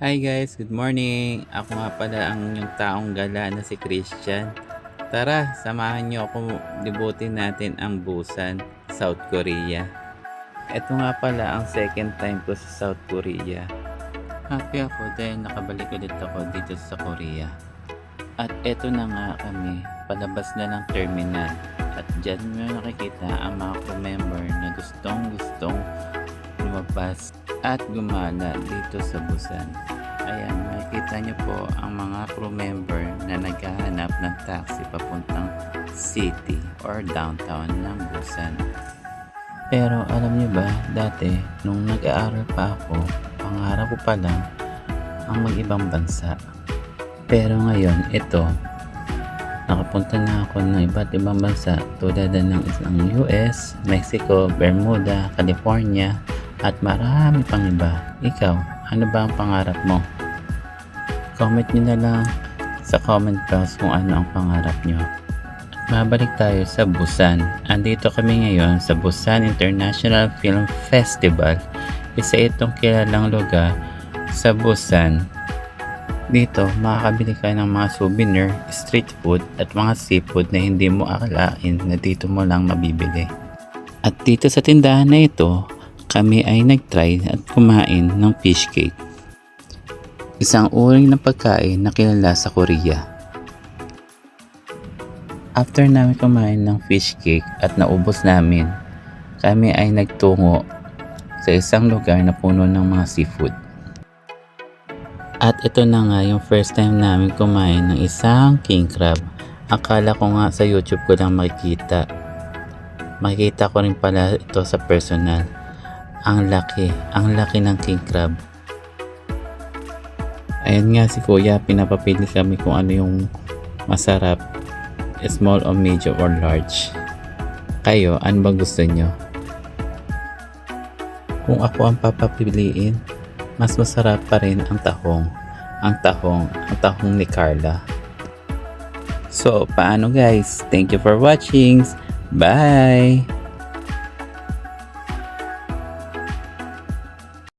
Hi guys, good morning. Ako nga pala ang inyong taong gala na si Christian. Tara, samahan niyo ako libutin natin ang Busan, South Korea. Ito nga pala ang second time ko sa South Korea. Happy ako dahil nakabalik ulit ako dito sa Korea. At eto na nga kami, palabas na ng terminal. At dyan nyo nakikita ang mga crew member na gustong lumabas at gumala dito sa Busan. Ayan, makikita nyo po ang mga crew member na naghahanap ng taxi papuntang city or downtown ng Busan. Pero alam nyo ba, dati nung nag-aaral pa ako, pangarap ko pa lang ang mag-ibang bansa. Pero ngayon, ito, nakapunta na ako ng iba't ibang bansa tulad ng US, Mexico, Bermuda, California, at marami pang iba. Ikaw, ano ba ang pangarap mo? Comment nyo na lang sa comment box kung ano ang pangarap nyo. Mabalik tayo sa Busan. Andito kami ngayon sa Busan International Film Festival. Isa itong kilalang lugar sa Busan. Dito, makakabili ka ng mga souvenir, street food at mga seafood na hindi mo akalain na dito mo lang mabibili. At dito sa tindahan na ito, kami ay nag-try at kumain ng fish cake. Isang uri ng pagkain na kilala sa Korea. After namin kumain ng fish cake at naubos namin, kami ay nagtungo sa isang lugar na puno ng mga seafood. At ito na nga yung first time namin kumain ng isang king crab. Akala ko nga sa YouTube ko lang makikita. Makikita ko rin pala ito sa personal. Ang laki ng king crab. Ayan nga si kuya, pinapapili kami kung ano yung masarap, small or medium or large. Kayo, ano ba gusto nyo? Kung ako ang papapiliin, mas masarap pa rin ang tahong. Ang tahong ni Carla. So, paano guys? Thank you for watching. Bye!